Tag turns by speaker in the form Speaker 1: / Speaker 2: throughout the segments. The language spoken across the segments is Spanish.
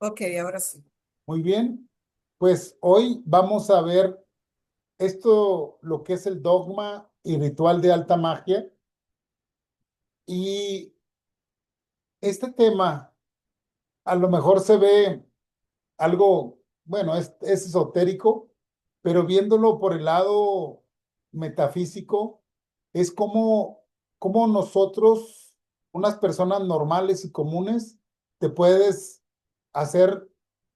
Speaker 1: Ok, ahora sí.
Speaker 2: Muy bien, pues hoy vamos a ver esto, lo que es el dogma y ritual de alta magia. Y este tema a lo mejor se ve algo, bueno, es esotérico, pero viéndolo por el lado metafísico, es como nosotros, unas personas normales y comunes, te puedes hacer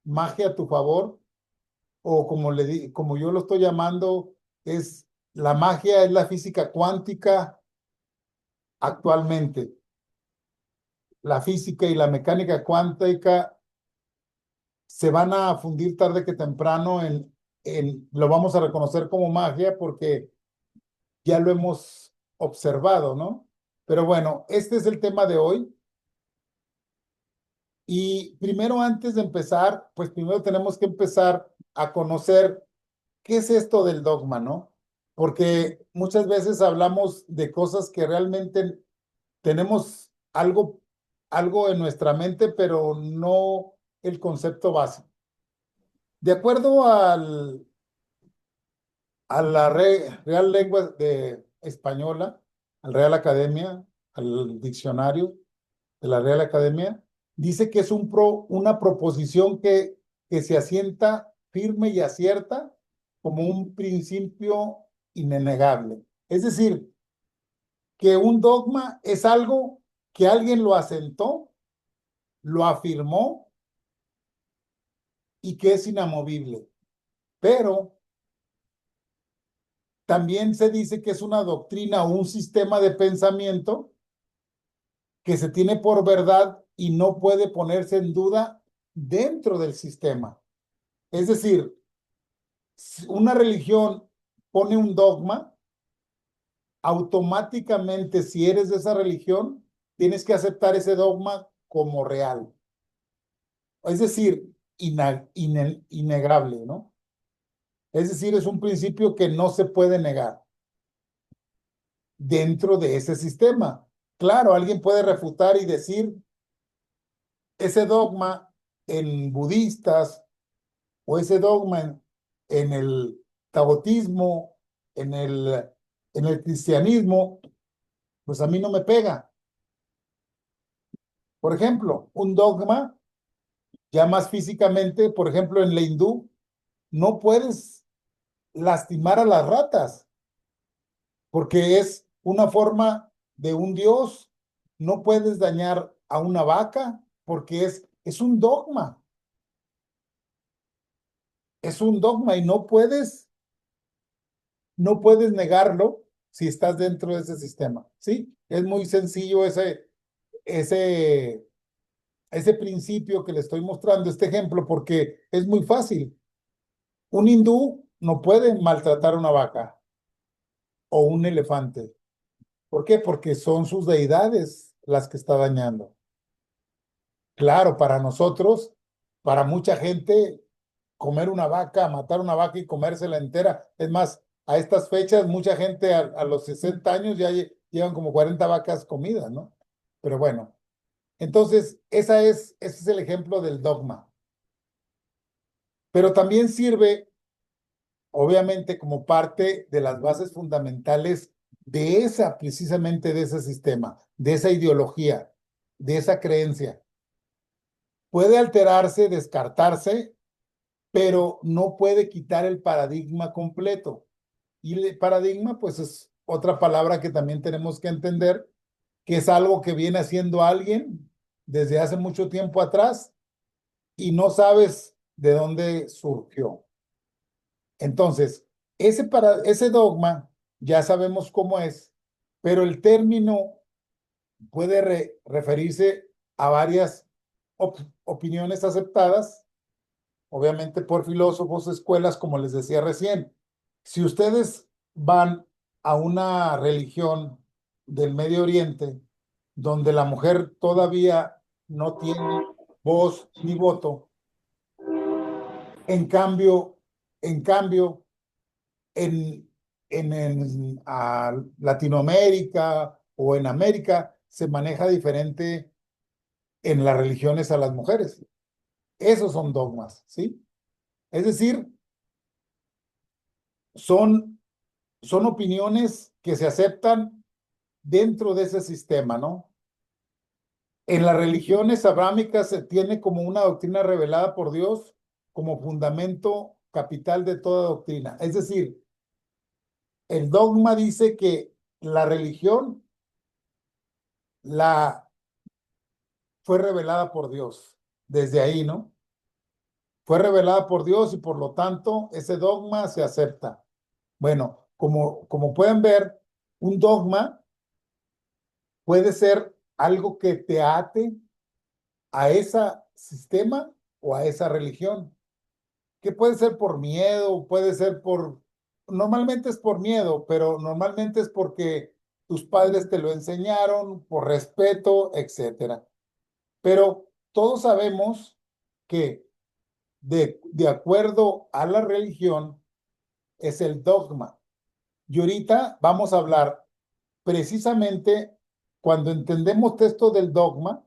Speaker 2: magia a tu favor o como yo lo estoy llamando, es la magia, es la física cuántica actualmente. La física y la mecánica cuántica se van a fundir tarde que temprano lo vamos a reconocer como magia porque ya lo hemos observado, ¿no? Pero bueno, este es el tema de hoy. Y primero, antes de empezar, pues primero tenemos que empezar a conocer ¿qué es esto del dogma, no? Porque muchas veces hablamos de cosas que realmente tenemos algo en nuestra mente, pero no el concepto básico. De acuerdo a la Real Lengua Española, al Real Academia, al diccionario de la Real Academia, dice que es una proposición que se asienta firme y acierta como un principio innegable. Es decir, que un dogma es algo que alguien lo asentó, lo afirmó y que es inamovible. Pero también se dice que es una doctrina o un sistema de pensamiento que se tiene por verdad y no puede ponerse en duda dentro del sistema. Es decir, si una religión pone un dogma, automáticamente si eres de esa religión, tienes que aceptar ese dogma como real. Es decir, innegable, ¿no? Es decir, es un principio que no se puede negar dentro de ese sistema. Claro, alguien puede refutar y decir ese dogma en budistas o ese dogma en el taoísmo, en en el cristianismo, pues a mí no me pega. Por ejemplo, un dogma, ya más físicamente, por ejemplo, en la hindú, no puedes lastimar a las ratas, porque es una forma de un dios. No puedes dañar a una vaca, porque es un dogma. Es un dogma y no puedes negarlo si estás dentro de ese sistema, ¿sí? Es muy sencillo ese, ese principio que le estoy mostrando, este ejemplo, porque es muy fácil. Un hindú no puede maltratar a una vaca o un elefante. ¿Por qué? Porque son sus deidades las que está dañando. Claro, para nosotros, para mucha gente, comer una vaca, matar una vaca y comérsela entera. Es más, a estas fechas, mucha gente a los 60 años ya llevan como 40 vacas comidas, ¿no? Pero bueno, entonces, ese es el ejemplo del dogma. Pero también sirve, obviamente, como parte de las bases fundamentales precisamente de ese sistema, de esa ideología, de esa creencia. Puede alterarse, descartarse, pero no puede quitar el paradigma completo. Y el paradigma, pues es otra palabra que también tenemos que entender, que es algo que viene haciendo alguien desde hace mucho tiempo atrás y no sabes de dónde surgió. Entonces, ese dogma ya sabemos cómo es, pero el término puede referirse a varias opiniones aceptadas, obviamente por filósofos, escuelas, como les decía recién. Si ustedes van a una religión del Medio Oriente, donde la mujer todavía no tiene voz ni voto, en cambio, en cambio, Latinoamérica o en América se maneja diferente en las religiones a las mujeres. Esos son dogmas, ¿sí? Es decir, son, son opiniones que se aceptan dentro de ese sistema, ¿no? En las religiones abrámicas se tiene como una doctrina revelada por Dios como fundamento capital de toda doctrina. Es decir, el dogma dice que la religión la fue revelada por Dios. Desde ahí, ¿no? Fue revelada por Dios y por lo tanto ese dogma se acepta. Bueno, como pueden ver, un dogma puede ser algo que te ate a ese sistema o a esa religión, que puede ser por miedo, puede ser normalmente es por miedo, pero normalmente es porque tus padres te lo enseñaron, por respeto, etcétera. Pero todos sabemos que de acuerdo a la religión es el dogma. Y ahorita vamos a hablar precisamente cuando entendemos esto del dogma,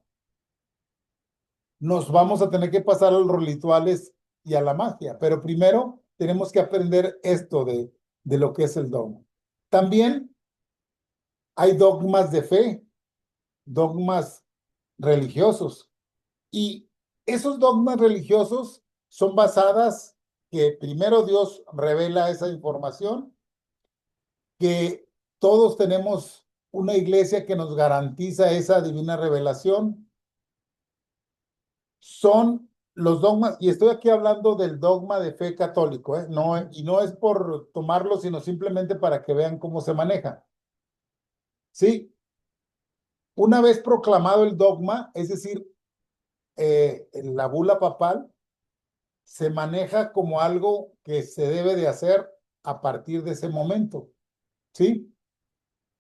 Speaker 2: nos vamos a tener que pasar a los rituales y a la magia, pero primero tenemos que aprender esto de lo que es el dogma. También hay dogmas de fe, dogmas religiosos, y esos dogmas religiosos son basadas que primero Dios revela esa información, que todos tenemos una iglesia que nos garantiza esa divina revelación. Son los dogmas, y estoy aquí hablando del dogma de fe católico, ¿eh? No, y no es por tomarlo, sino simplemente para que vean cómo se maneja. Sí, una vez proclamado el dogma, es decir, la bula papal, se maneja como algo que se debe de hacer a partir de ese momento, ¿sí?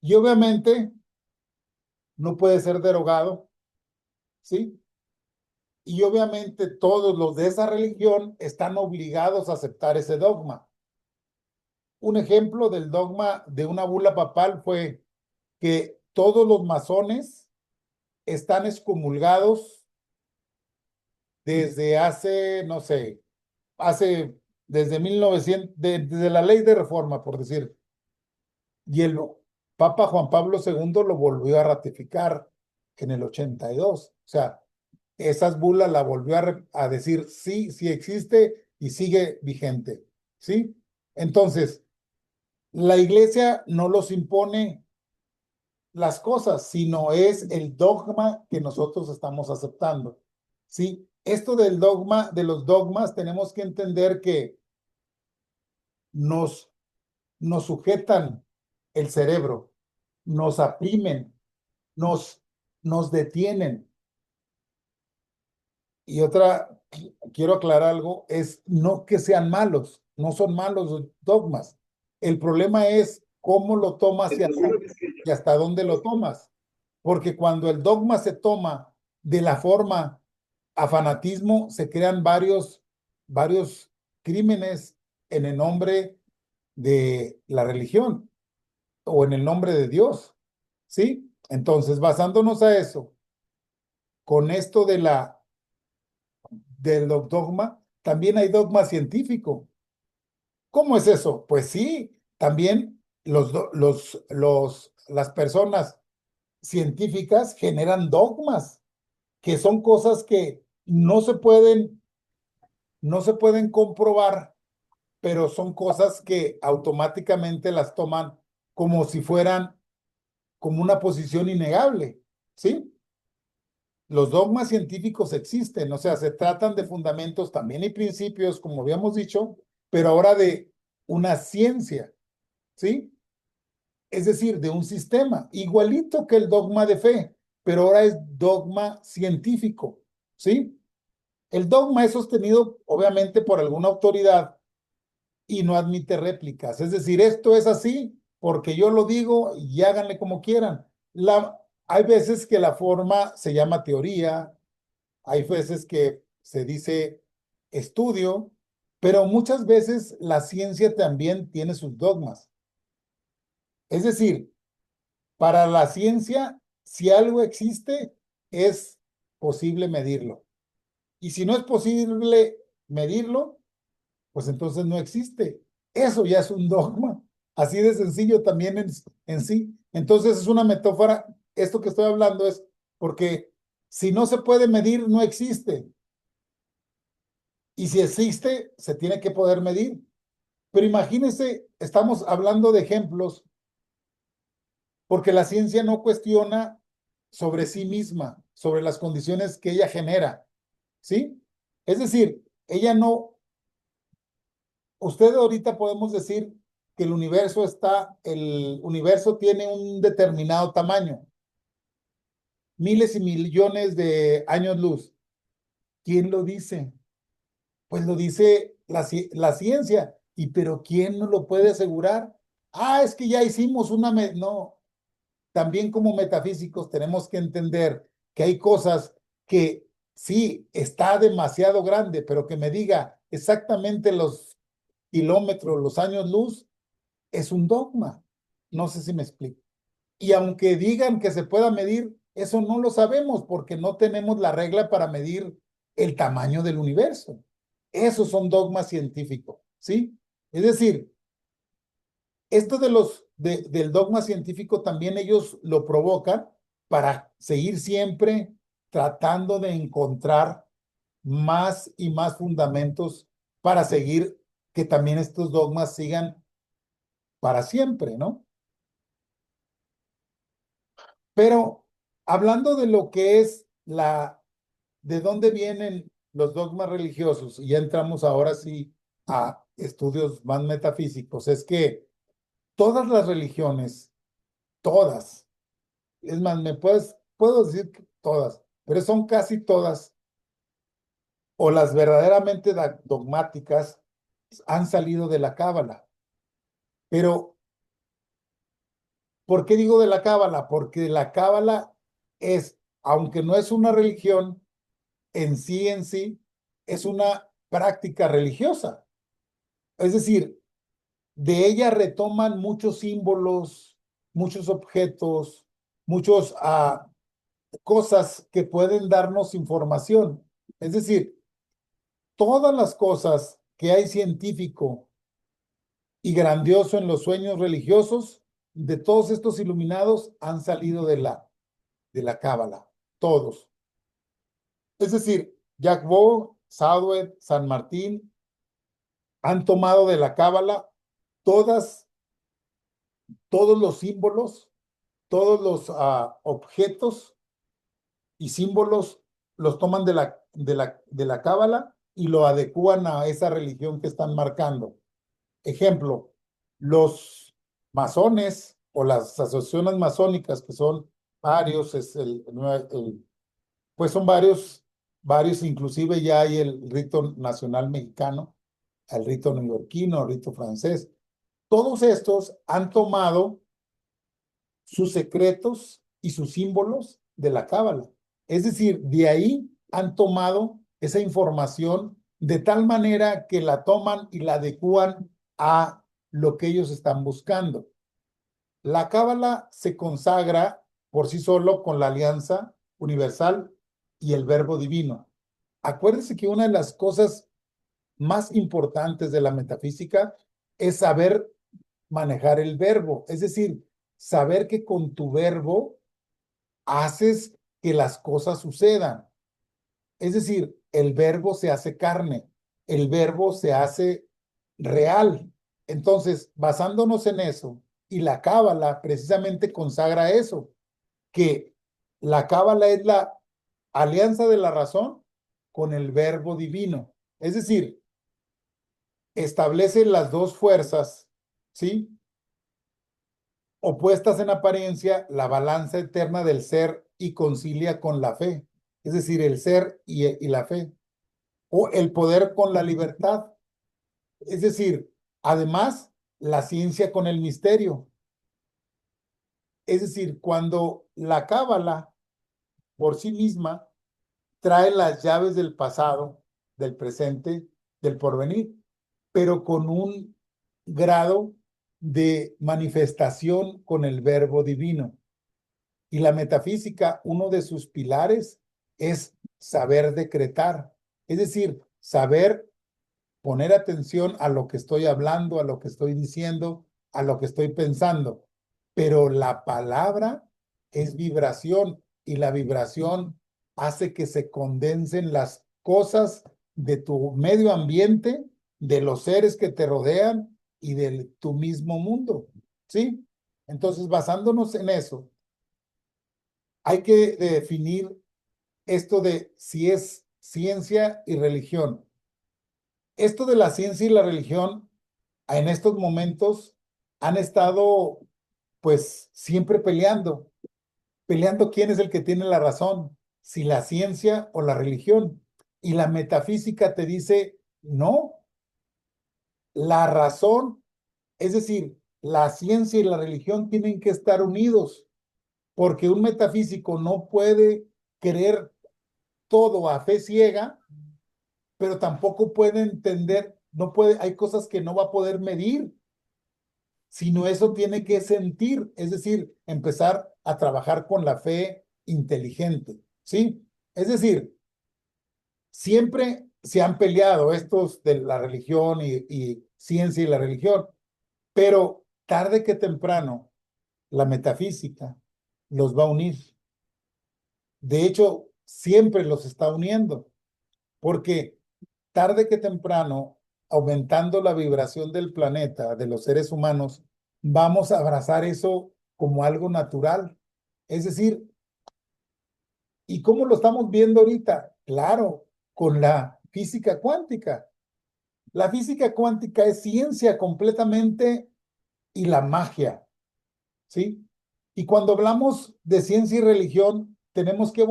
Speaker 2: Y obviamente no puede ser derogado, ¿sí? Y obviamente todos los de esa religión están obligados a aceptar ese dogma. Un ejemplo del dogma de una bula papal fue que todos los masones están excomulgados desde hace, no sé, desde 1900, desde la ley de reforma, por decir, y el Papa Juan Pablo II lo volvió a ratificar en el 82. O sea, esas bulas la volvió a decir, sí, sí existe y sigue vigente, ¿sí? Entonces, la iglesia no los impone las cosas, sino es el dogma que nosotros estamos aceptando, ¿sí? Esto del dogma, de los dogmas, tenemos que entender que nos, nos sujetan el cerebro, nos aprimen, nos, nos detienen. Y otra, quiero aclarar algo, es no que sean malos, no son malos los dogmas. El problema es cómo lo tomas y hasta dónde lo tomas. Porque cuando el dogma se toma de la forma a fanatismo, se crean varios crímenes en el nombre de la religión o en el nombre de Dios, ¿sí? Entonces, basándonos a eso, con esto del dogma, también hay dogma científico. ¿Cómo es eso? Pues sí, también las personas científicas generan dogmas, que son cosas que no se pueden comprobar, pero son cosas que automáticamente las toman como si fueran como una posición innegable, ¿sí? Los dogmas científicos existen, o sea, se tratan de fundamentos, también hay principios, como habíamos dicho, pero ahora de una ciencia, ¿sí? Es decir, de un sistema, igualito que el dogma de fe, pero ahora es dogma científico, ¿sí? El dogma es sostenido, obviamente, por alguna autoridad y no admite réplicas. Es decir, esto es así porque yo lo digo y háganle como quieran. Hay veces que la forma se llama teoría, hay veces que se dice estudio, pero muchas veces la ciencia también tiene sus dogmas. Es decir, para la ciencia, si algo existe, es posible medirlo. Y si no es posible medirlo, pues entonces no existe. Eso ya es un dogma. Así de sencillo también en sí. Entonces es una metáfora. Esto que estoy hablando es porque si no se puede medir, no existe. Y si existe, se tiene que poder medir. Pero imagínense, estamos hablando de ejemplos porque la ciencia no cuestiona sobre sí misma, sobre las condiciones que ella genera, ¿sí? Es decir, ella no, usted ahorita podemos decir que el universo tiene un determinado tamaño, miles y millones de años luz. ¿Quién lo dice? Pues lo dice la ciencia. ¿Y pero quién nos lo puede asegurar? Ah, es que ya hicimos no, también como metafísicos tenemos que entender que hay cosas que sí está demasiado grande, pero que me diga exactamente los kilómetros, los años luz, es un dogma. No sé si me explico. Y aunque digan que se pueda medir, eso no lo sabemos porque no tenemos la regla para medir el tamaño del universo. Esos son dogmas científicos, ¿sí? Es decir, esto del dogma científico también ellos lo provocan para seguir siempre tratando de encontrar más y más fundamentos para seguir que también estos dogmas sigan para siempre, ¿no? Pero hablando de lo que es de dónde vienen los dogmas religiosos, y ya entramos ahora sí a estudios más metafísicos, es que todas las religiones, todas, es más, puedo decir que todas, pero son casi todas, o las verdaderamente dogmáticas, han salido de la Cábala. Pero, ¿por qué digo de la Cábala? Porque la Cábala es, aunque no es una religión, en sí, es una práctica religiosa. Es decir, de ella retoman muchos símbolos, muchos objetos, muchos cosas que pueden darnos información. Es decir, todas las cosas que hay científico y grandioso en los sueños religiosos, de todos estos iluminados han salido de la Cábala, todos. Es decir, Jack Bo, Sadwell, San Martín han tomado de la Cábala todas, todos los símbolos, todos los objetos y símbolos los toman de la Cábala y lo adecúan a esa religión que están marcando. Ejemplo, los masones o las asociaciones masónicas, que son varios, pues son varios, inclusive ya hay el rito nacional mexicano, el rito neoyorquino, el rito francés. Todos estos han tomado sus secretos y sus símbolos de la Cábala. Es decir, de ahí han tomado esa información de tal manera que la toman y la adecúan a lo que ellos están buscando. La Cábala se consagra por sí solo con la alianza universal y el verbo divino. Acuérdense que una de las cosas más importantes de la metafísica es saber manejar el verbo, es decir, saber que con tu verbo haces que las cosas sucedan. Es decir, el verbo se hace carne, el verbo se hace real. Entonces, basándonos en eso, y la cábala precisamente consagra eso, que la cábala es la alianza de la razón con el verbo divino. Es decir, establece las dos fuerzas, ¿sí? Opuestas en apariencia, la balanza eterna del ser y concilia con la fe, es decir, el ser y la fe, o el poder con la libertad, es decir, además, la ciencia con el misterio. Es decir, cuando la cábala por sí misma trae las llaves del pasado, del presente, del porvenir, pero con un grado de manifestación con el verbo divino. Y la metafísica, uno de sus pilares es saber decretar. Es decir, saber poner atención a lo que estoy hablando, a lo que estoy diciendo, a lo que estoy pensando. Pero la palabra es vibración y la vibración hace que se condensen las cosas de tu medio ambiente, de los seres que te rodean y de tu mismo mundo. ¿Sí? Entonces, basándonos en eso, hay que definir esto de si es ciencia y religión. Esto de la ciencia y la religión en estos momentos han estado pues siempre peleando quién es el que tiene la razón, si la ciencia o la religión. Y la metafísica te dice, no, la razón, es decir, la ciencia y la religión tienen que estar unidos, porque un metafísico no puede creer todo a fe ciega, pero tampoco puede entender, no puede, hay cosas que no va a poder medir, sino eso tiene que sentir, es decir, empezar a trabajar con la fe inteligente, ¿sí? Es decir, siempre se han peleado estos de la religión y ciencia y la religión, pero tarde que temprano la metafísica los va a unir. De hecho, siempre los está uniendo, porque tarde que temprano, aumentando la vibración del planeta, de los seres humanos, vamos a abrazar eso como algo natural. Es decir, ¿y cómo lo estamos viendo ahorita? Claro, con la física cuántica. La física cuántica es ciencia completamente y la magia, ¿sí? Y cuando hablamos de ciencia y religión, tenemos que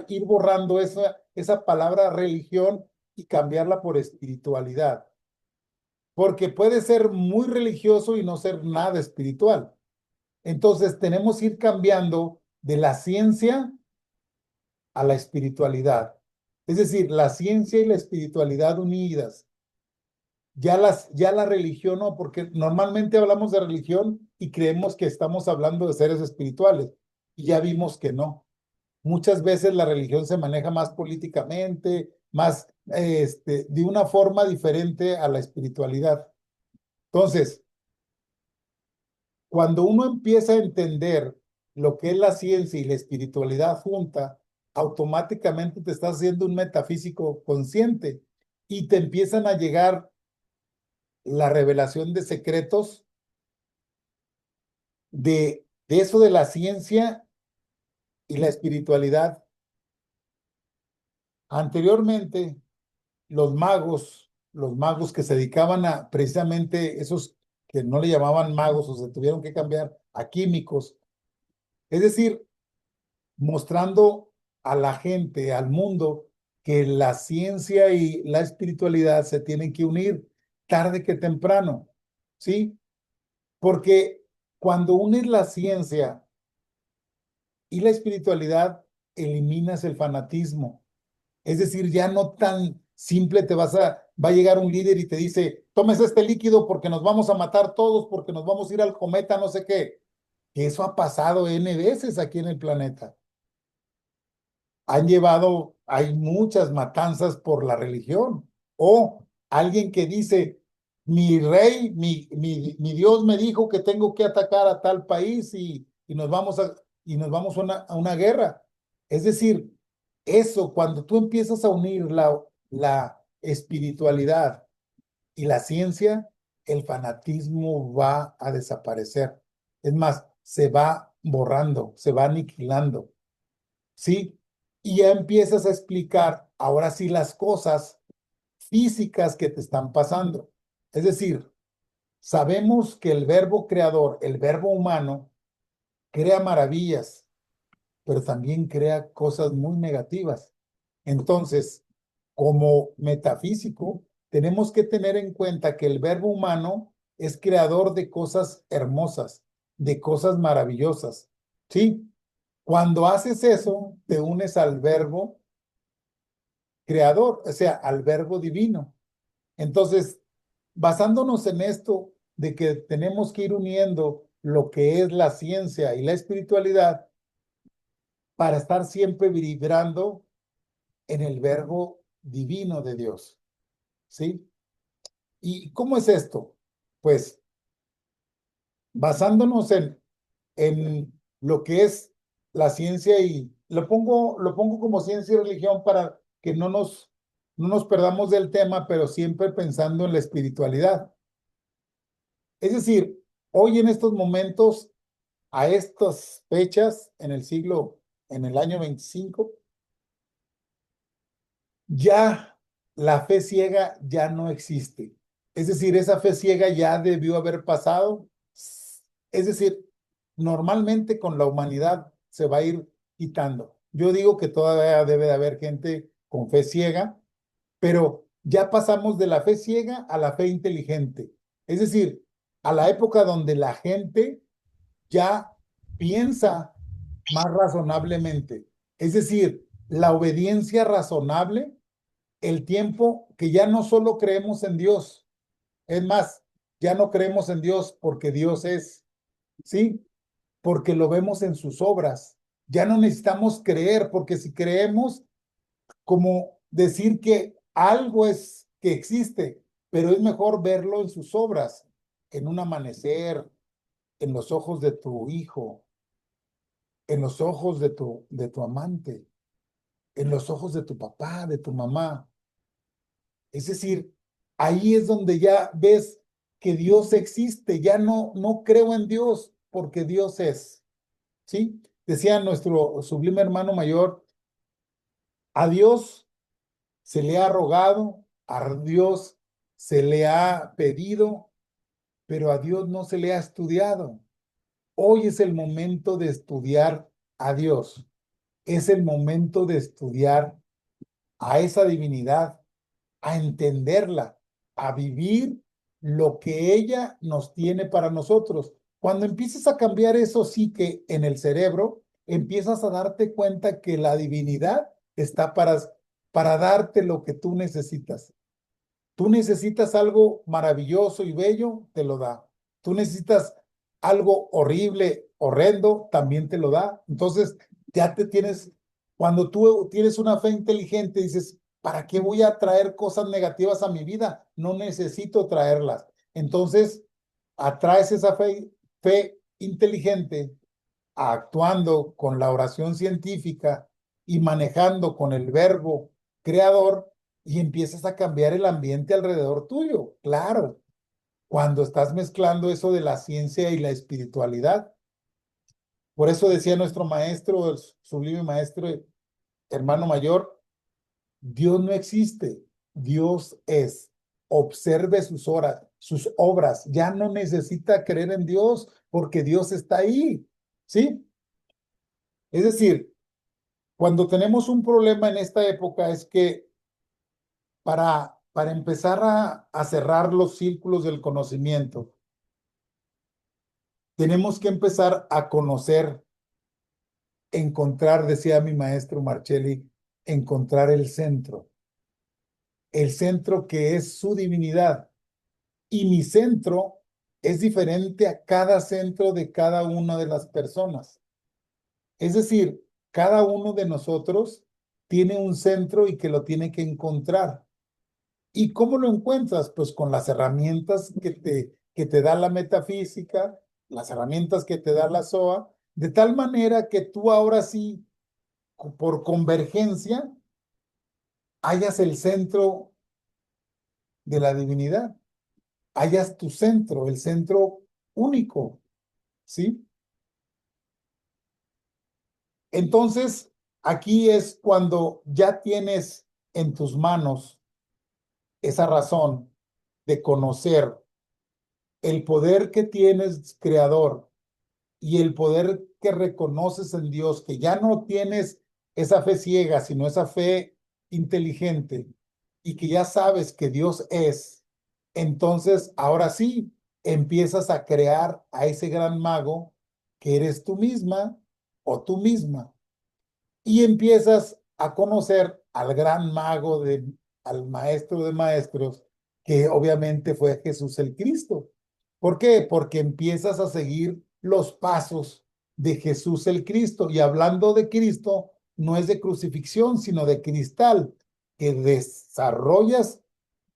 Speaker 2: ir borrando esa palabra religión y cambiarla por espiritualidad, porque puede ser muy religioso y no ser nada espiritual. Entonces tenemos que ir cambiando de la ciencia a la espiritualidad. Es decir, la ciencia y la espiritualidad unidas. Ya la religión no, porque normalmente hablamos de religión y creemos que estamos hablando de seres espirituales. Y ya vimos que no. Muchas veces la religión se maneja más políticamente, más de una forma diferente a la espiritualidad. Entonces, cuando uno empieza a entender lo que es la ciencia y la espiritualidad junta, automáticamente te estás haciendo un metafísico consciente y te empiezan a llegar la revelación de secretos de eso de la ciencia y la espiritualidad. Anteriormente, los magos que se dedicaban a precisamente esos que no le llamaban magos o se tuvieron que cambiar a químicos, es decir, mostrando a la gente, al mundo, que la ciencia y la espiritualidad se tienen que unir tarde que temprano, ¿sí? Porque cuando unes la ciencia y la espiritualidad, eliminas el fanatismo. Es decir, ya no tan simple va a llegar un líder y te dice, tomes este líquido porque nos vamos a matar todos, porque nos vamos a ir al cometa, no sé qué. Eso ha pasado N veces aquí en el planeta. Hay muchas matanzas por la religión. O alguien que dice, mi rey, mi Dios me dijo que tengo que atacar a tal país y nos vamos a una guerra. Es decir, eso, cuando tú empiezas a unir la espiritualidad y la ciencia, el fanatismo va a desaparecer. Es más, se va borrando, se va aniquilando. ¿Sí? Y ya empiezas a explicar ahora sí las cosas físicas que te están pasando. Es decir, sabemos que el verbo creador, el verbo humano, crea maravillas, pero también crea cosas muy negativas. Entonces, como metafísico, tenemos que tener en cuenta que el verbo humano es creador de cosas hermosas, de cosas maravillosas. ¿Sí? Cuando haces eso, te unes al verbo creador, o sea, al verbo divino. Entonces, basándonos en esto de que tenemos que ir uniendo lo que es la ciencia y la espiritualidad para estar siempre vibrando en el verbo divino de Dios, ¿sí? ¿Y cómo es esto? Pues basándonos en lo que es la ciencia y lo pongo como ciencia y religión para que no nos perdamos del tema, pero siempre pensando en la espiritualidad. Es decir, hoy en estos momentos, a estas fechas, en el año 25, ya la fe ciega ya no existe. Es decir, esa fe ciega ya debió haber pasado. Es decir, normalmente con la humanidad se va a ir quitando. Yo digo que todavía debe de haber gente con fe ciega, pero ya pasamos de la fe ciega a la fe inteligente. Es decir, a la época donde la gente ya piensa más razonablemente. Es decir, la obediencia razonable, el tiempo que ya no solo creemos en Dios, es más, ya no creemos en Dios porque Dios es, ¿sí? Porque lo vemos en sus obras. Ya no necesitamos creer, porque si creemos, como decir que algo es que existe, pero es mejor verlo en sus obras, en un amanecer, en los ojos de tu hijo, en los ojos de tu amante, en los ojos de tu papá, de tu mamá. Es decir, ahí es donde ya ves que Dios existe, ya no creo en Dios porque Dios es, ¿sí? Decía nuestro sublime hermano mayor, a Dios se le ha rogado, a Dios se le ha pedido, pero a Dios no se le ha estudiado. Hoy es el momento de estudiar a Dios, es el momento de estudiar a esa divinidad, a entenderla, a vivir lo que ella nos tiene para nosotros. Cuando empiezas a cambiar eso, sí que en el cerebro, empiezas a darte cuenta que la divinidad está para darte lo que tú necesitas. Tú necesitas algo maravilloso y bello, te lo da. Tú necesitas algo horrible, horrendo, también te lo da. Entonces, ya te tienes, cuando tú tienes una fe inteligente, dices, ¿para qué voy a traer cosas negativas a mi vida? No necesito traerlas. Entonces, atraes esa fe inteligente, actuando con la oración científica y manejando con el verbo creador y empiezas a cambiar el ambiente alrededor tuyo. Claro, cuando estás mezclando eso de la ciencia y la espiritualidad. Por eso decía nuestro maestro, el sublime maestro, hermano mayor, Dios no existe, Dios es. Observe sus obras. Ya no necesita creer en Dios porque Dios está ahí. ¿Sí? Es decir, cuando tenemos un problema en esta época es que para empezar a cerrar los círculos del conocimiento, tenemos que empezar a conocer, encontrar, decía mi maestro Marcelli, encontrar el centro que es su divinidad. Y mi centro es diferente a cada centro de cada una de las personas. Es decir, cada uno de nosotros tiene un centro y que lo tiene que encontrar. ¿Y cómo lo encuentras? Pues con las herramientas que te da la metafísica, las herramientas que te da la SOA, de tal manera que tú ahora sí, por convergencia, hallas el centro de la divinidad, hallas tu centro, el centro único, ¿sí? Entonces, aquí es cuando ya tienes en tus manos esa razón de conocer el poder que tienes creador y el poder que reconoces en Dios, que ya no tienes esa fe ciega, sino esa fe inteligente, y que ya sabes que Dios es, entonces ahora sí empiezas a crear a ese gran mago que eres tú misma o tú misma, y empiezas a conocer al gran mago, al maestro de maestros, que obviamente fue Jesús el Cristo. ¿Por qué? Porque empiezas a seguir los pasos de Jesús el Cristo. Y hablando de Cristo, no es de crucifixión, sino de cristal, que desarrollas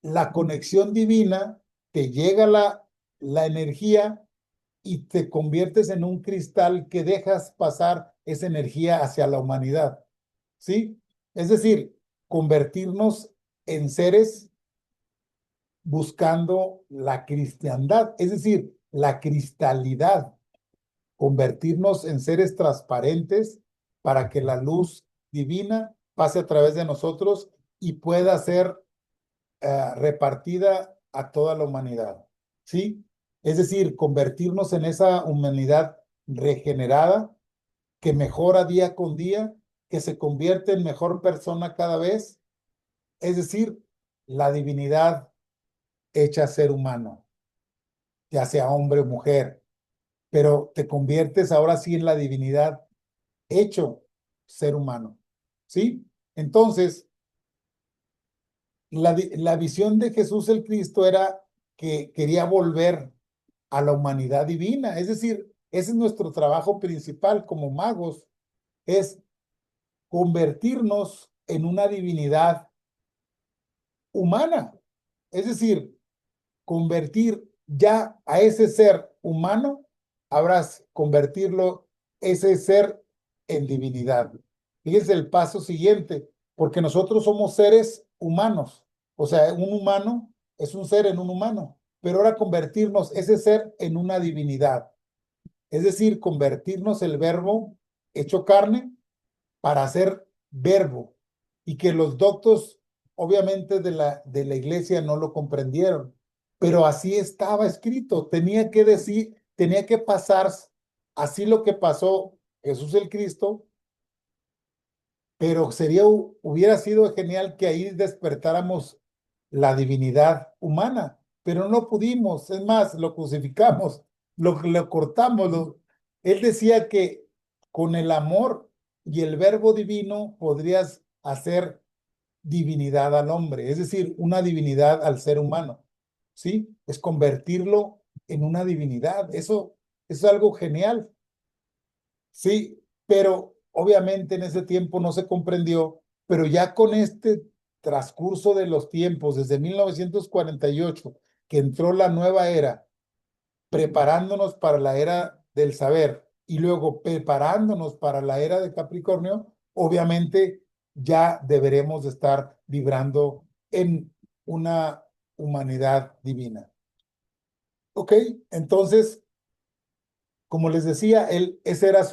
Speaker 2: la conexión divina, te llega la energía y te conviertes en un cristal que dejas pasar esa energía hacia la humanidad, ¿sí? Es decir, convertirnos en seres buscando la cristiandad, es decir, la cristalidad, convertirnos en seres transparentes para que la luz divina pase a través de nosotros y pueda ser repartida a toda la humanidad, ¿sí? Es decir, convertirnos en esa humanidad regenerada que mejora día con día, que se convierte en mejor persona cada vez, es decir, la divinidad hecha ser humano, ya sea hombre o mujer, pero te conviertes ahora sí en la divinidad hecho ser humano, ¿sí? Entonces, la visión de Jesús el Cristo era que quería volver a la humanidad divina, es decir, ese es nuestro trabajo principal como magos, es convertirnos en una divinidad humana, es decir, convertir ya a ese ser humano, habrás convertirlo, ese ser en divinidad. Fíjense el paso siguiente, porque nosotros somos seres humanos, o sea, un humano es un ser en un humano, pero ahora convertirnos ese ser en una divinidad, es decir, convertirnos el verbo hecho carne para ser verbo y que los doctos obviamente de la iglesia no lo comprendieron, pero así estaba escrito, tenía que decir, tenía que pasar así lo que pasó Jesús el Cristo, pero hubiera sido genial que ahí despertáramos la divinidad humana, pero no pudimos, es más, lo crucificamos, lo cortamos. Él decía que con el amor y el verbo divino podrías hacer divinidad al hombre, es decir, una divinidad al ser humano, ¿sí? Es convertirlo en una divinidad, eso es algo genial. Sí, pero obviamente en ese tiempo no se comprendió, pero ya con este transcurso de los tiempos, desde 1948, que entró la nueva era, preparándonos para la era del saber y luego preparándonos para la era de Capricornio, obviamente ya deberemos de estar vibrando en una humanidad divina. Ok, entonces, como les decía, esa era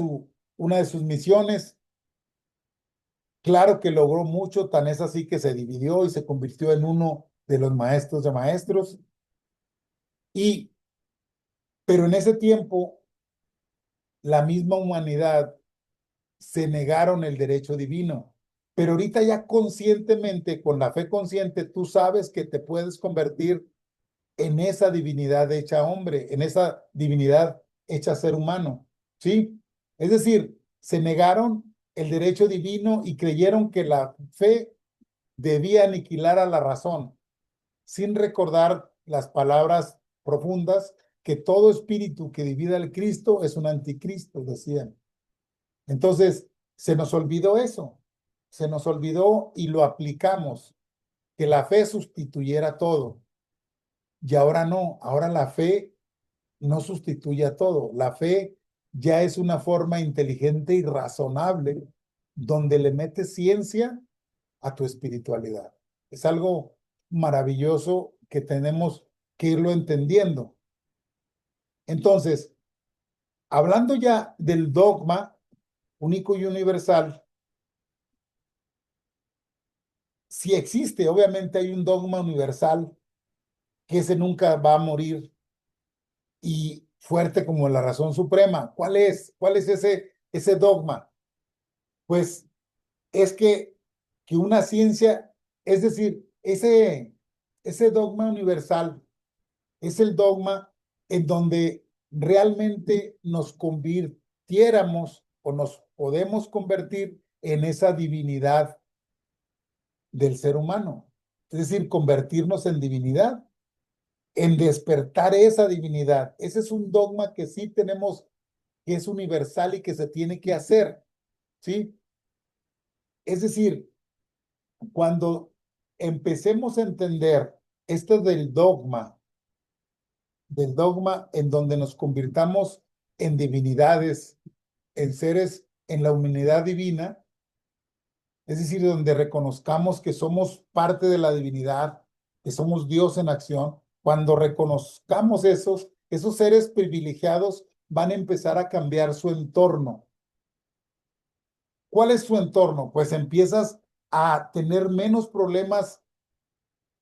Speaker 2: una de sus misiones. Claro que logró mucho, tan es así que se dividió y se convirtió en uno de los maestros de maestros. Y, pero en ese tiempo, la misma humanidad se negaron el derecho divino. Pero ahorita ya conscientemente, con la fe consciente, tú sabes que te puedes convertir en esa divinidad hecha hombre, en esa divinidad hecha ser humano. ¿Sí? Es decir, se negaron el derecho divino y creyeron que la fe debía aniquilar a la razón, sin recordar las palabras profundas que todo espíritu que divida al Cristo es un anticristo, decían. Entonces, se nos olvidó eso, se nos olvidó y lo aplicamos, que la fe sustituyera todo. Y ahora no, ahora la fe no sustituye a todo. La fe ya es una forma inteligente y razonable donde le metes ciencia a tu espiritualidad. Es algo maravilloso que tenemos que irlo entendiendo. Entonces, hablando ya del dogma único y universal, si existe, obviamente hay un dogma universal que ese nunca va a morir y fuerte como la razón suprema. ¿Cuál es? ¿Cuál es ese dogma? Pues es que una ciencia, es decir, ese dogma universal es el dogma en donde realmente nos convirtiéramos o nos podemos convertir en esa divinidad del ser humano. Es decir, convertirnos en divinidad, en despertar esa divinidad. Ese es un dogma que sí tenemos, que es universal y que se tiene que hacer, ¿sí? Es decir, cuando empecemos a entender esto del dogma en donde nos convirtamos en divinidades, en seres en la humanidad divina, es decir, donde reconozcamos que somos parte de la divinidad, que somos Dios en acción. Cuando reconozcamos esos seres privilegiados van a empezar a cambiar su entorno. ¿Cuál es su entorno? Pues empiezas a tener menos problemas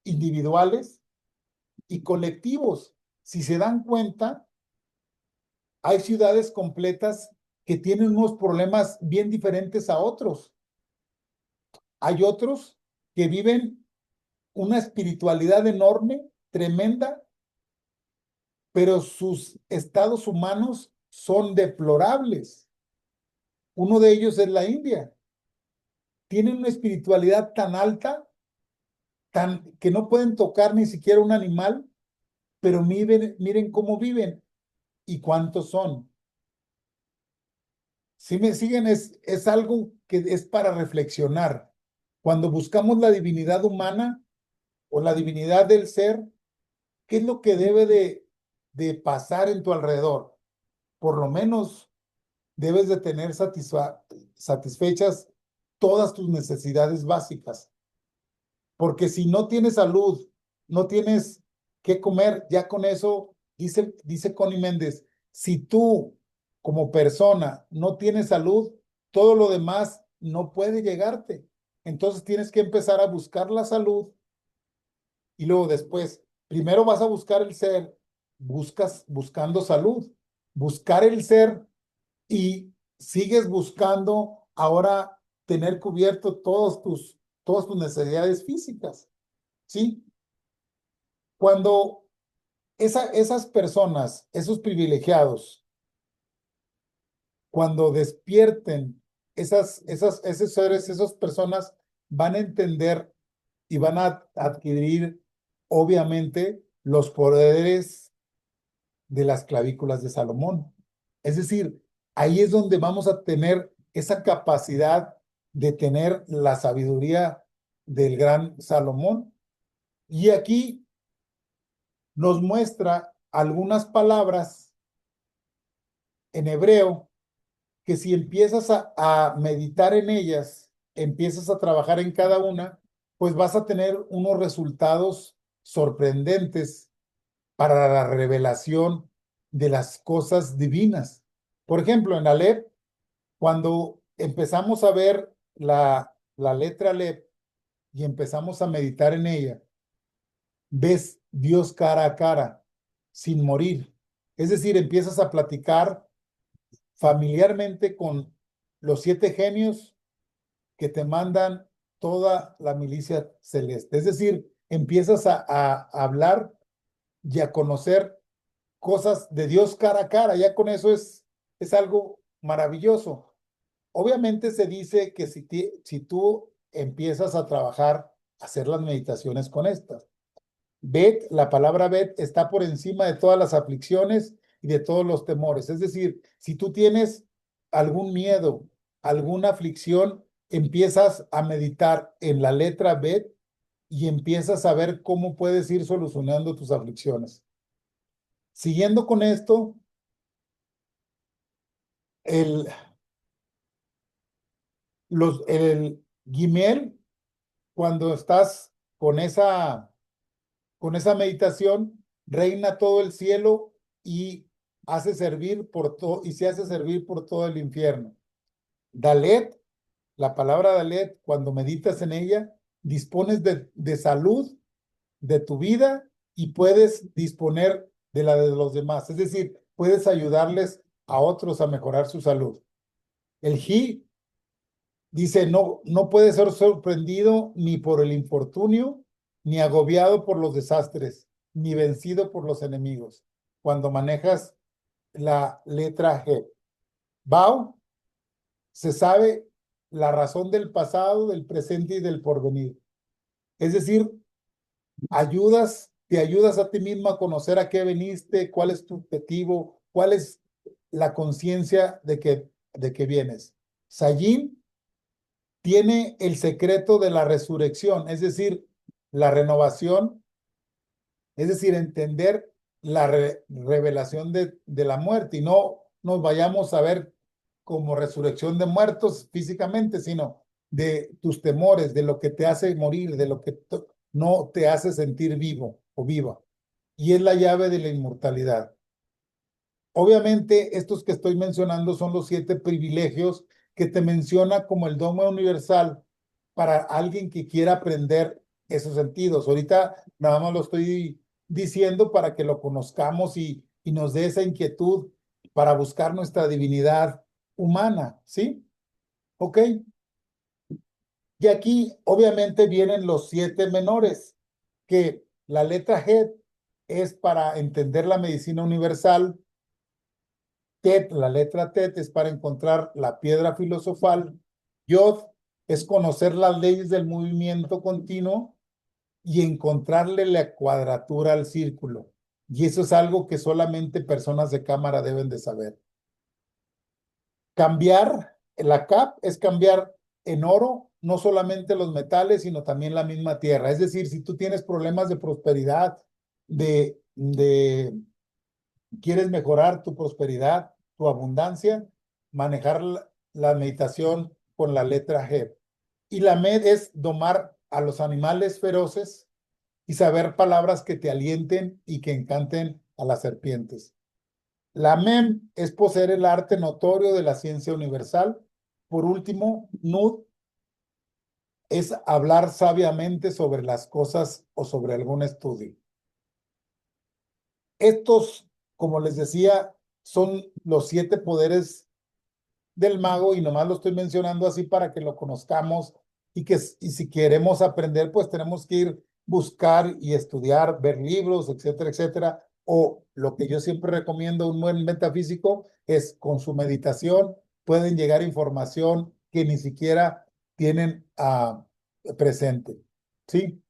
Speaker 2: individuales y colectivos. Si se dan cuenta, hay ciudades completas que tienen unos problemas bien diferentes a otros. Hay otros que viven una espiritualidad enorme, tremenda, pero sus estados humanos son deplorables. Uno de ellos es la India. Tienen una espiritualidad tan alta, que no pueden tocar ni siquiera un animal, pero miren cómo viven y cuántos son. Si me siguen, es algo que es para reflexionar. Cuando buscamos la divinidad humana o la divinidad del ser, ¿qué es lo que debe de pasar en tu alrededor? Por lo menos debes de tener satisfechas todas tus necesidades básicas. Porque si no tienes salud, no tienes qué comer, ya con eso, dice Connie Méndez, si tú como persona no tienes salud, todo lo demás no puede llegarte. Entonces tienes que empezar a buscar la salud y luego después, primero vas a buscar el ser, buscando salud, buscar el ser y sigues buscando ahora tener cubierto todas tus necesidades físicas, ¿sí? Cuando esas personas, esos privilegiados, cuando despierten esos seres, esas personas van a entender y van a adquirir, obviamente, los poderes de las clavículas de Salomón. Es decir, ahí es donde vamos a tener esa capacidad de tener la sabiduría del gran Salomón. Y aquí nos muestra algunas palabras en hebreo que si empiezas a meditar en ellas, empiezas a trabajar en cada una, pues vas a tener unos resultados sorprendentes para la revelación de las cosas divinas. Por ejemplo, en Aleph, cuando empezamos a ver la letra Aleph y empezamos a meditar en ella, ves Dios cara a cara, sin morir. Es decir, empiezas a platicar familiarmente con los 7 genios que te mandan toda la milicia celeste. Es decir, empiezas a hablar y a conocer cosas de Dios cara a cara. Ya con eso es algo maravilloso. Obviamente se dice que si tú empiezas a trabajar, a hacer las meditaciones con estas. Bet, la palabra Bet está por encima de todas las aflicciones y de todos los temores. Es decir, si tú tienes algún miedo, alguna aflicción, empiezas a meditar en la letra Bet y empiezas a ver cómo puedes ir solucionando tus aflicciones. Siguiendo con esto, el, el Gimel, cuando estás con esa meditación, reina todo el cielo y hace servir y se hace servir por todo el infierno. Dalet, la palabra Dalet, cuando meditas en ella, dispones de salud, de tu vida y puedes disponer de la de los demás. Es decir, puedes ayudarles a otros a mejorar su salud. El Ji dice, no puede ser sorprendido ni por el infortunio, ni agobiado por los desastres, ni vencido por los enemigos, cuando manejas la letra G. Bao, se sabe la razón del pasado, del presente y del porvenir. Es decir, te ayudas a ti mismo a conocer a qué veniste, cuál es tu objetivo, cuál es la conciencia de que vienes. Sayin tiene el secreto de la resurrección, es decir, la renovación, es decir, entender la revelación de la muerte y no nos vayamos a ver como resurrección de muertos físicamente, sino de tus temores, de lo que te hace morir, de lo que no te hace sentir vivo o viva. Y es la llave de la inmortalidad. Obviamente, estos que estoy mencionando son los 7 privilegios que te menciona como el dogma universal para alguien que quiera aprender esos sentidos. Ahorita nada más lo estoy diciendo para que lo conozcamos y nos dé esa inquietud para buscar nuestra divinidad humana, ¿sí? ¿Ok? Y aquí obviamente vienen los 7 menores, que la letra G es para entender la medicina universal. Tet, la letra Tet es para encontrar la piedra filosofal. Yod es conocer las leyes del movimiento continuo y encontrarle la cuadratura al círculo. Y eso es algo que solamente personas de cámara deben de saber. Cambiar, la CAP es cambiar en oro, no solamente los metales, sino también la misma tierra. Es decir, si tú tienes problemas de prosperidad, quieres mejorar tu prosperidad, tu abundancia, manejar la meditación con la letra G. Y la MED es domar a los animales feroces y saber palabras que te alienten y que encanten a las serpientes. La MEM es poseer el arte notorio de la ciencia universal. Por último, NUD es hablar sabiamente sobre las cosas o sobre algún estudio. Estos, como les decía, son los 7 poderes del mago y nomás lo estoy mencionando así para que lo conozcamos y si queremos aprender, pues tenemos que ir buscar y estudiar, ver libros, etcétera, etcétera. O lo que yo siempre recomiendo, un buen metafísico, es con su meditación pueden llegar a información que ni siquiera tienen presente. ¿Sí?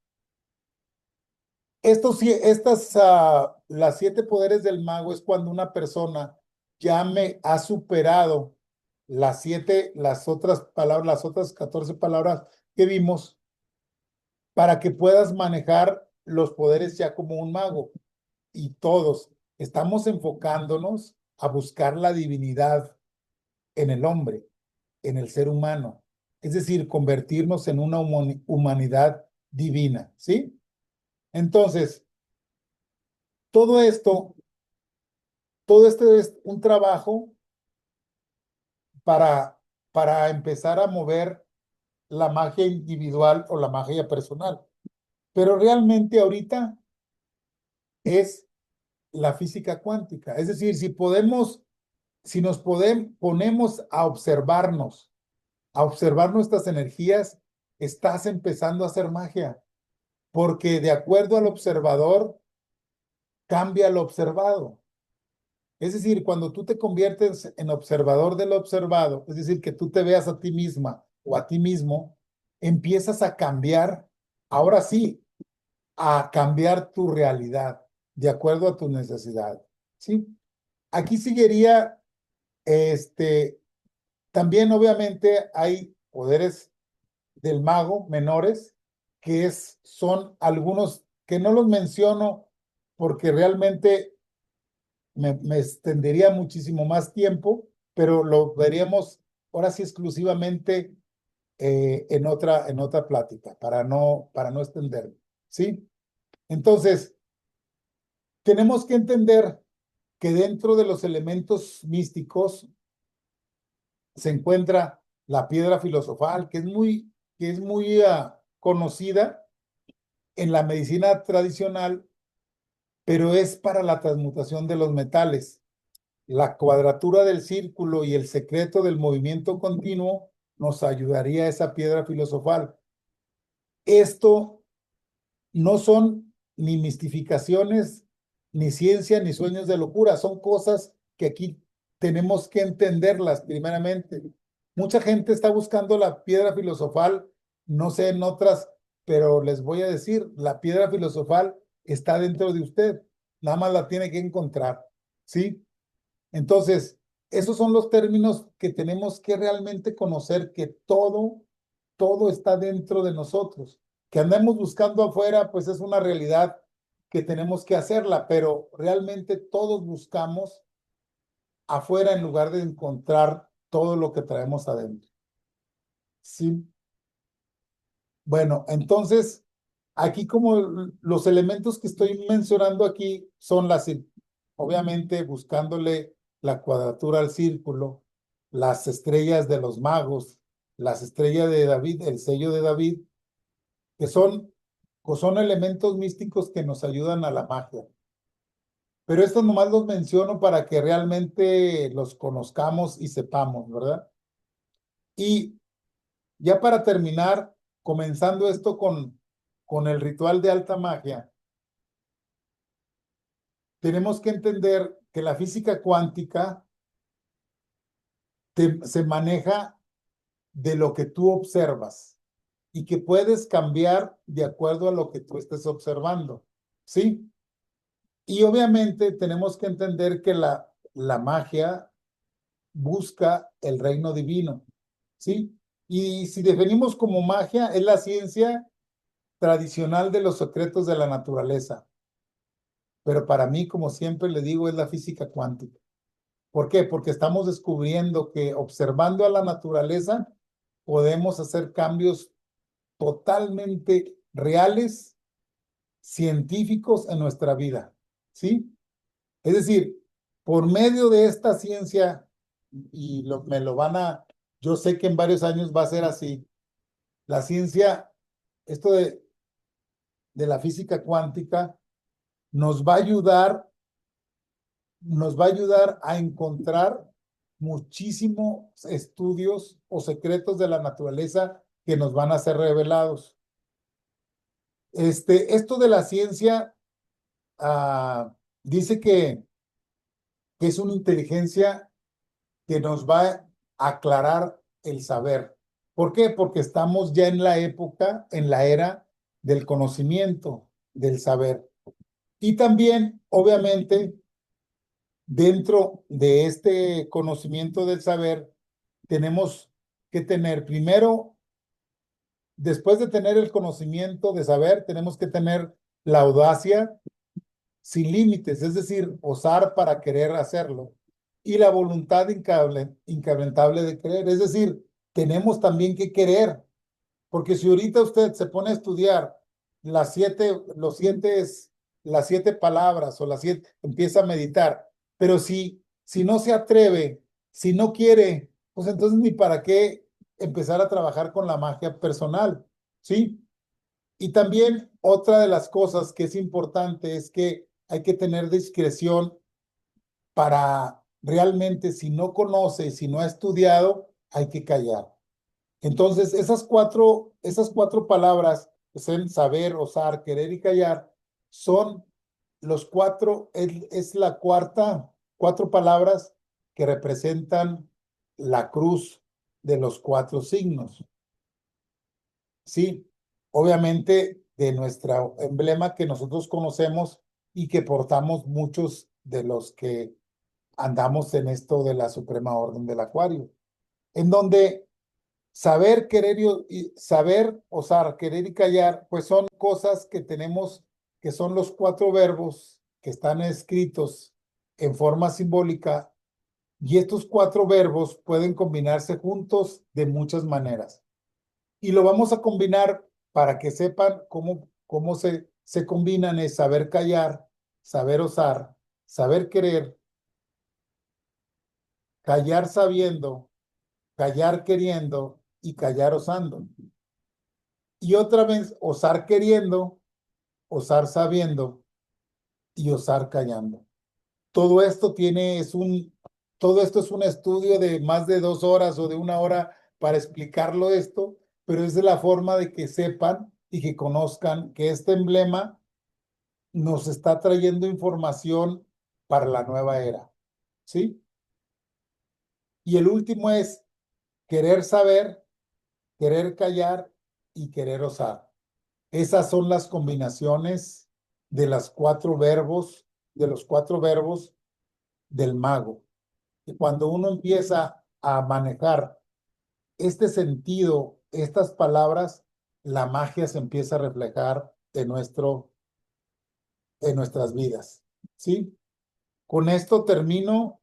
Speaker 2: Las 7 poderes del mago es cuando una persona ya me ha superado las otras palabras, las otras 14 palabras que vimos, para que puedas manejar los poderes ya como un mago. Y todos estamos enfocándonos a buscar la divinidad en el hombre, en el ser humano. Es decir, convertirnos en una humanidad divina, ¿sí? Entonces, todo esto todo este es un trabajo para, para empezar a mover la magia individual o la magia personal. Pero realmente ahorita es la física cuántica. Es decir, si nos ponemos a observar nuestras energías, estás empezando a hacer magia, porque de acuerdo al observador, cambia lo observado. Es decir, cuando tú te conviertes en observador del observado, es decir, que tú te veas a ti misma o a ti mismo, empiezas a cambiar, ahora sí, a cambiar tu realidad de acuerdo a tu necesidad. ¿Sí? Aquí seguiría, también obviamente hay poderes del mago menores, son algunos que no los menciono porque realmente me extendería muchísimo más tiempo, pero lo veríamos ahora sí exclusivamente en otra plática, para no extender, ¿sí? Entonces, tenemos que entender que dentro de los elementos místicos se encuentra la piedra filosofal, que es muy conocida en la medicina tradicional, pero es para la transmutación de los metales. La cuadratura del círculo y el secreto del movimiento continuo nos ayudaría a esa piedra filosofal. Esto no son ni mistificaciones, ni ciencia, ni sueños de locura, son cosas que aquí tenemos que entenderlas primeramente. Mucha gente está buscando la piedra filosofal, no sé en otras, pero les voy a decir, la piedra filosofal está dentro de usted, nada más la tiene que encontrar, ¿sí? Entonces, esos son los términos que tenemos que realmente conocer, que todo está dentro de nosotros. Que andemos buscando afuera, pues es una realidad que tenemos que hacerla, pero realmente todos buscamos afuera en lugar de encontrar todo lo que traemos adentro. Sí. Bueno, entonces, aquí como los elementos que estoy mencionando aquí son obviamente buscándole la cuadratura al círculo, las estrellas de los magos, las estrellas de David, el sello de David, que son elementos místicos que nos ayudan a la magia. Pero estos nomás los menciono para que realmente los conozcamos y sepamos, ¿verdad? Y ya para terminar, comenzando esto con el ritual de alta magia, tenemos que entender que la física cuántica se maneja de lo que tú observas y que puedes cambiar de acuerdo a lo que tú estés observando, ¿sí? Y obviamente tenemos que entender que la magia busca el reino divino, ¿sí? Y si definimos como magia, es la ciencia tradicional de los secretos de la naturaleza. Pero para mí, como siempre le digo, es la física cuántica. ¿Por qué? Porque estamos descubriendo que observando a la naturaleza podemos hacer cambios totalmente reales, científicos en nuestra vida, ¿sí? Es decir, por medio de esta ciencia, y yo sé que en varios años va a ser así, la ciencia, esto de la física cuántica, nos va a ayudar nos va a ayudar a encontrar muchísimos estudios o secretos de la naturaleza que nos van a ser revelados. Esto de la ciencia dice que es una inteligencia que nos va a aclarar el saber. ¿Por qué? Porque estamos ya en la época, en la era del conocimiento, del saber. Y también, obviamente, dentro de este conocimiento del saber, tenemos que tener primero, después de tener el conocimiento de saber, tenemos que tener la audacia sin límites, es decir, osar para querer hacerlo, y la voluntad inquebrantable de querer, es decir, tenemos también que querer, porque si ahorita usted se pone a estudiar las siete, los siete, las siete palabras o las siete, empieza a meditar, pero si no se atreve, si no quiere, pues entonces ni para qué empezar a trabajar con la magia personal, ¿sí? Y también otra de las cosas que es importante es que hay que tener discreción para realmente, si no conoce, si no ha estudiado, hay que callar. Entonces, esas cuatro palabras, que son saber, osar, querer y callar, son los cuatro, es la cuatro palabras que representan la cruz de los cuatro signos. Sí, obviamente de nuestro emblema que nosotros conocemos y que portamos muchos de los que andamos en esto de la Suprema Orden del Acuario, en donde saber, querer y saber, osar, querer y callar, pues son cosas que tenemos, que son los cuatro verbos que están escritos en forma simbólica, y estos cuatro verbos pueden combinarse juntos de muchas maneras. Y lo vamos a combinar para que sepan cómo se combinan: es saber callar, saber osar, saber querer, callar sabiendo, callar queriendo y callar osando. Y otra vez, osar queriendo, osar sabiendo y osar callando. Todo esto todo esto es un estudio de más de 2 horas o de 1 hora para explicarlo esto, pero es de la forma de que sepan y que conozcan que este emblema nos está trayendo información para la nueva era, ¿sí? Y el último es querer saber, querer callar y querer osar. Esas son las combinaciones de de los cuatro verbos del mago. Y cuando uno empieza a manejar este sentido, estas palabras, la magia se empieza a reflejar en nuestras vidas, ¿sí? Con esto termino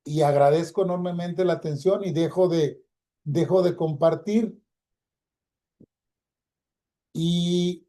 Speaker 2: y agradezco enormemente la atención y dejo de compartir y